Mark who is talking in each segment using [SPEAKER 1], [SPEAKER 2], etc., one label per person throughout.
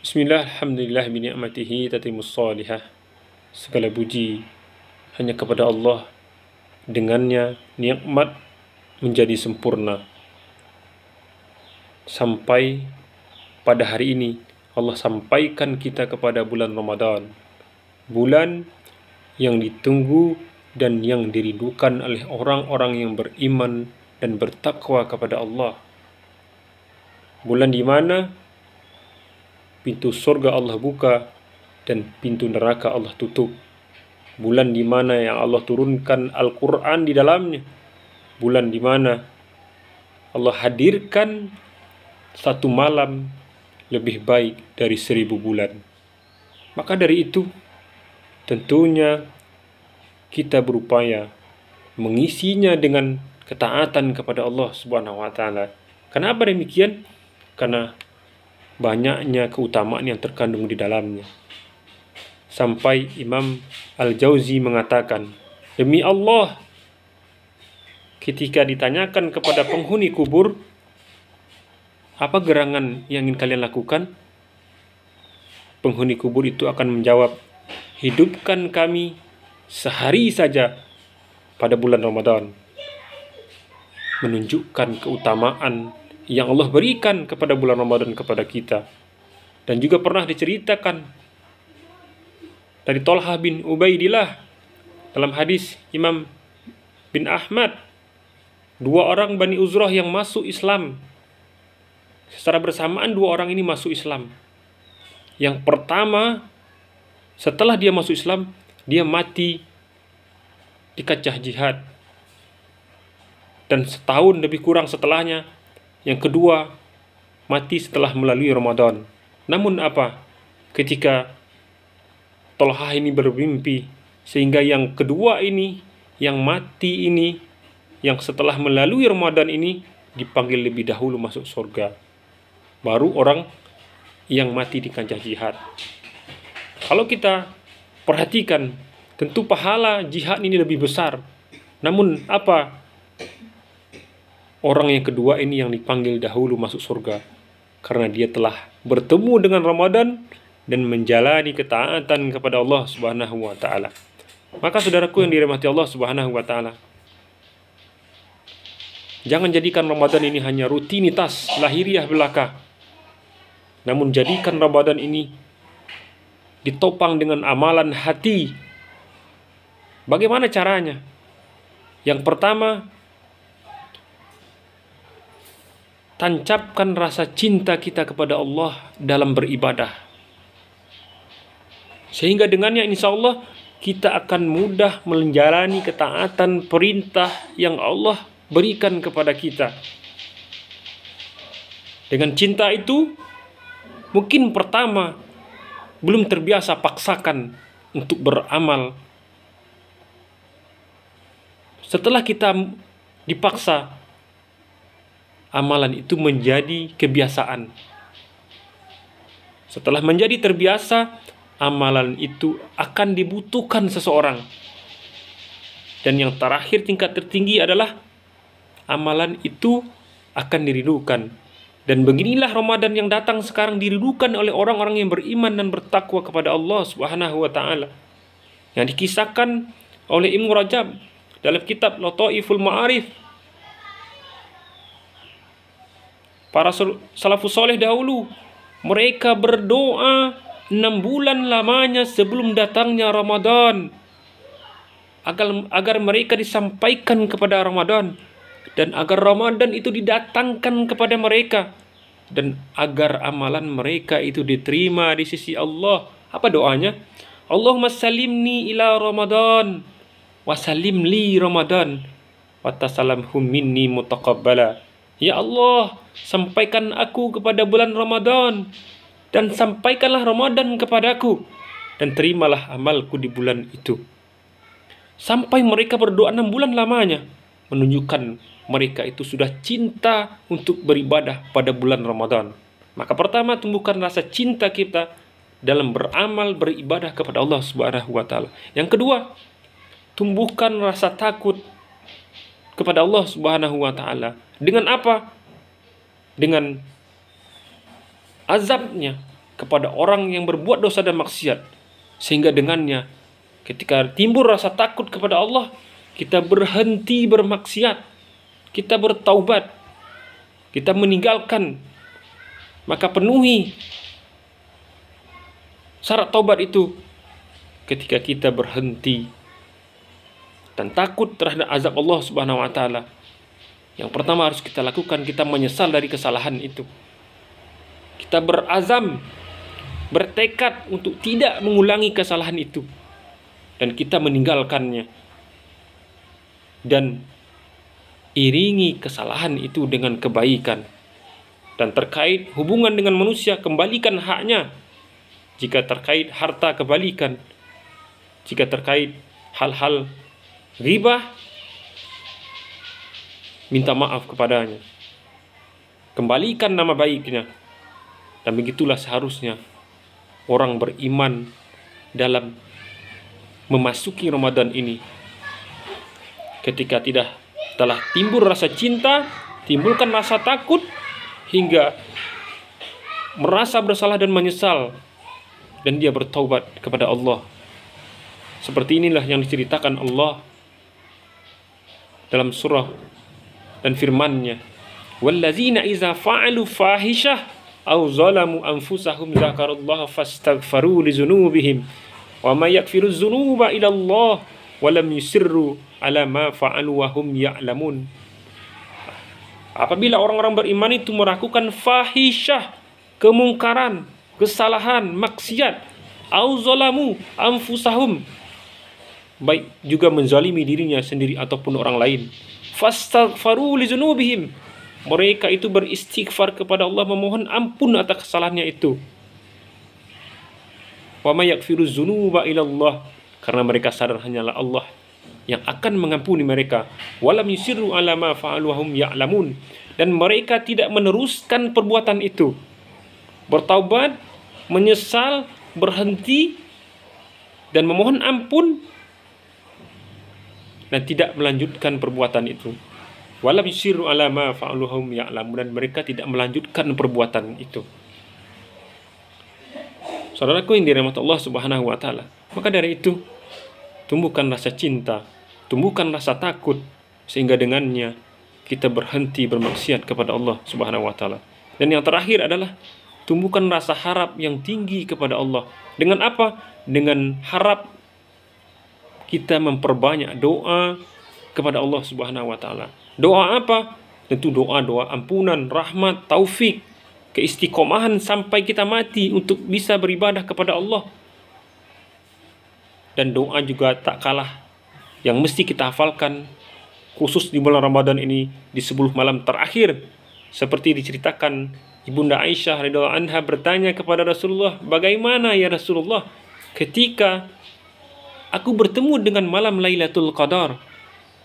[SPEAKER 1] Bismillah, alhamdulillah, bini'matihi tatimus salihah. Segala puji hanya kepada Allah. Dengannya nikmat menjadi sempurna. Sampai pada hari ini Allah sampaikan kita kepada bulan Ramadan, bulan yang ditunggu dan yang dirindukan oleh orang-orang yang beriman dan bertakwa kepada Allah. Bulan di mana pintu surga Allah buka dan pintu neraka Allah tutup. Bulan di mana yang Allah turunkan Al-Quran di dalamnya. Bulan di mana Allah hadirkan satu malam lebih baik dari 1000 bulan. Maka dari itu, tentunya kita berupaya mengisinya dengan ketaatan kepada Allah Subhanahu wa Ta'ala. Kenapa demikian? Karena banyaknya keutamaan yang terkandung di dalamnya. Sampai Imam Al-Jauzi mengatakan, demi Allah, ketika ditanyakan kepada penghuni kubur, apa gerangan yang ingin kalian lakukan? Penghuni kubur itu akan menjawab, hidupkan kami sehari saja pada bulan Ramadan. Menunjukkan keutamaan yang Allah berikan kepada bulan Ramadan kepada kita. Dan juga pernah diceritakan dari Thalhah bin Ubaidillah dalam hadis Imam bin Ahmad, dua orang Bani Uzrah yang masuk Islam. Secara bersamaan dua orang ini masuk Islam. Yang pertama, setelah dia masuk Islam, dia mati di kancah jihad. Dan setahun lebih kurang setelahnya, yang kedua mati setelah melalui Ramadan. Namun apa? Ketika Thalhah ini bermimpi, sehingga yang kedua ini, yang mati ini, yang setelah melalui Ramadan ini, dipanggil lebih dahulu masuk surga. Baru orang yang mati di kancah jihad. Kalau kita perhatikan, tentu pahala jihad ini lebih besar. Namun apa? Orang yang kedua ini yang dipanggil dahulu masuk surga, karena dia telah bertemu dengan Ramadan dan menjalani ketaatan kepada Allah Subhanahu wa Ta'ala. Maka saudaraku yang dirahmati Allah Subhanahu wa Ta'ala, jangan jadikan Ramadan ini hanya rutinitas lahiriah belaka, namun jadikan Ramadan ini ditopang dengan amalan hati. Bagaimana caranya? Yang pertama, tancapkan rasa cinta kita kepada Allah dalam beribadah. Sehingga dengannya insya Allah kita akan mudah menjalani ketaatan perintah yang Allah berikan kepada kita. Dengan cinta itu, mungkin pertama belum terbiasa paksakan untuk beramal. Setelah kita dipaksa, amalan itu menjadi kebiasaan. Setelah menjadi terbiasa, amalan itu akan dibutuhkan seseorang. Dan yang terakhir, tingkat tertinggi adalah amalan itu akan dirindukan. Dan beginilah Ramadan yang datang sekarang dirindukan oleh orang-orang yang beriman dan bertakwa kepada Allah Subhanahu wa Ta'ala. Yang dikisahkan oleh Ibnu Rajab dalam kitab Lataiful Ma'arif. Para salafus soleh dahulu, mereka berdoa 6 bulan lamanya sebelum datangnya Ramadan, agar mereka disampaikan kepada Ramadan, dan agar Ramadan itu didatangkan kepada mereka, dan agar amalan mereka itu diterima di sisi Allah. Apa doanya? Allahumma salimni ila Ramadan wa salim li Ramadan wa tasalamhum minni mutaqabbala. Ya Allah, sampaikan aku kepada bulan Ramadan, dan sampaikanlah Ramadan kepadaku, dan terimalah amalku di bulan itu. Sampai mereka berdoa 6 bulan lamanya, menunjukkan mereka itu sudah cinta untuk beribadah pada bulan Ramadan. Maka pertama, tumbuhkan rasa cinta kita dalam beramal, beribadah kepada Allah Subhanahu wa Ta'ala. Yang kedua, tumbuhkan rasa takut kepada Allah Subhanahu wa Ta'ala. Dengan apa? Dengan azabnya kepada orang yang berbuat dosa dan maksiat, sehingga dengannya ketika timbul rasa takut kepada Allah, kita berhenti bermaksiat, kita bertaubat, kita meninggalkan. Maka penuhi syarat taubat itu ketika kita berhenti dan takut terhadap azab Allah Subhanahu wa taala. Yang pertama harus kita lakukan, kita menyesal dari kesalahan itu. Kita berazam, bertekad untuk tidak mengulangi kesalahan itu, dan kita meninggalkannya. Dan iringi kesalahan itu dengan kebaikan. Dan terkait hubungan dengan manusia, kembalikan haknya. Jika terkait harta, kembalikan. Jika terkait hal-hal ghibah, minta maaf kepadanya, kembalikan nama baiknya. Dan begitulah seharusnya orang beriman dalam memasuki Ramadan ini. Ketika telah timbul rasa cinta, timbulkan rasa takut, hingga merasa bersalah dan menyesal, dan dia bertaubat kepada Allah. Seperti inilah yang diceritakan Allah dalam surah dan firman-Nya, "Wallazina iza fa'alu fahishah aw zalamu anfusahum dzakarullaha fastaghfaru li dzunubihim wa may yaghfiru dzunuba illa Allah wa lam yusirru ala ma fa'alu wa hum ya'lamun." Apabila orang-orang beriman itu melakukan fahisyah, kemungkaran, kesalahan, maksiat, aw zalamu anfusahum, baik juga menzalimi dirinya sendiri ataupun orang lain, fastaghfaru li dzunubihim, mereka itu beristighfar kepada Allah, memohon ampun atas kesalahannya itu. Wa may yaghfiru dzunuba illa Allah, karena mereka sadar hanyalah Allah yang akan mengampuni mereka. Walam yusirru ala ma fa'alu wa hum ya'lamun, dan mereka tidak meneruskan perbuatan itu. Bertaubat, menyesal, berhenti dan memohon ampun, dan tidak melanjutkan perbuatan itu. Walam yusirru ala ma fa'alu wa hum ya'lamun, dan mereka tidak melanjutkan perbuatan itu. Saudaraku yang dirahmati Allah Subhanahu wa taala, maka dari itu tumbuhkan rasa cinta, tumbuhkan rasa takut, sehingga dengannya kita berhenti bermaksiat kepada Allah Subhanahu wa taala. Dan yang terakhir adalah tumbuhkan rasa harap yang tinggi kepada Allah. Dengan apa? Dengan harap kita memperbanyak doa kepada Allah Subhanahu wa taala. Doa apa? Tentu doa-doa ampunan, rahmat, taufik, keistiqomahan sampai kita mati untuk bisa beribadah kepada Allah. Dan doa juga tak kalah yang mesti kita hafalkan, khusus di bulan Ramadan ini, di 10 malam terakhir. Seperti diceritakan, Ibunda Aisyah radhiyallahu anha bertanya kepada Rasulullah, "Bagaimana ya Rasulullah ketika aku bertemu dengan malam Lailatul Qadar?"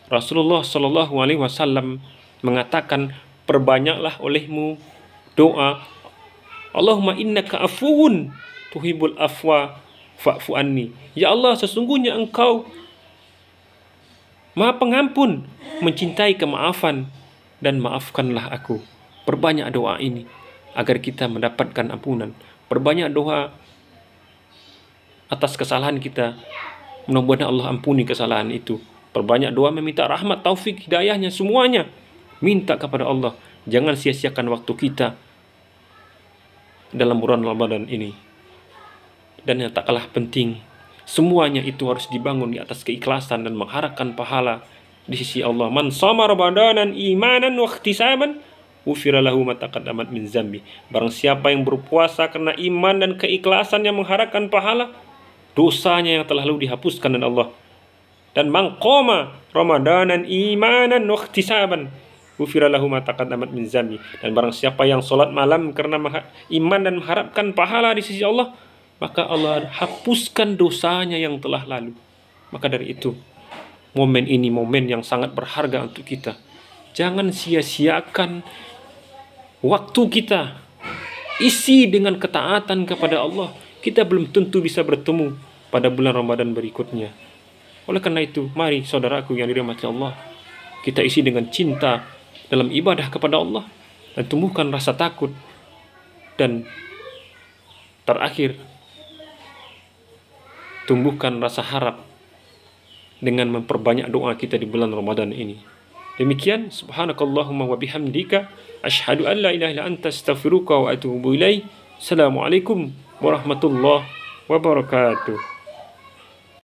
[SPEAKER 1] Rasulullah Shallallahu alaihi wasallam mengatakan, "Perbanyaklah olehmu doa, Allahumma innaka afuwun tuhibbul afwa fa'fu anni." Ya Allah, sesungguhnya Engkau Maha Pengampun, mencintai kemaafan, dan maafkanlah aku. Perbanyak doa ini agar kita mendapatkan ampunan. Perbanyak doa atas kesalahan kita, mudah-mudahan Allah ampuni kesalahan itu. Perbanyak doa meminta rahmat, taufik, hidayahnya, semuanya minta kepada Allah. Jangan sia-siakan waktu kita dalam bulan Ramadan ini. Dan yang tak kalah penting, semuanya itu harus dibangun di atas keikhlasan dan mengharapkan pahala di sisi Allah. Man shoma ramadanan imanan wa ihtisaban ghufira lahu ma taqaddamat min dzambi. Barang siapa yang berpuasa karena iman dan keikhlasan yang mengharapkan pahala, dosanya yang telah lalu dihapuskan oleh Allah. Dan man qoma ramadanan imanan wa ihtisaban ghufira lahu ma taqaddamat min dzambi. Dan barang siapa yang salat malam karena iman dan mengharapkan pahala di sisi Allah, maka Allah hapuskan dosanya yang telah lalu. Maka dari itu, momen ini momen yang sangat berharga untuk kita. Jangan sia-siakan waktu kita. Isi dengan ketaatan kepada Allah. Kita belum tentu bisa bertemu pada bulan Ramadan berikutnya. Oleh karena itu, mari saudaraku yang dirahmati Allah, kita isi dengan cinta dalam ibadah kepada Allah, dan tumbuhkan rasa takut dan terakhir, tumbuhkan rasa harap dengan memperbanyak doa kita di bulan Ramadan ini. Demikian, subhanakallahumma wa bihamdika asyhadu an la ilaha illa anta astaghfiruka wa atubu ilaik. Assalamualaikum warahmatullahi wabarakatuh.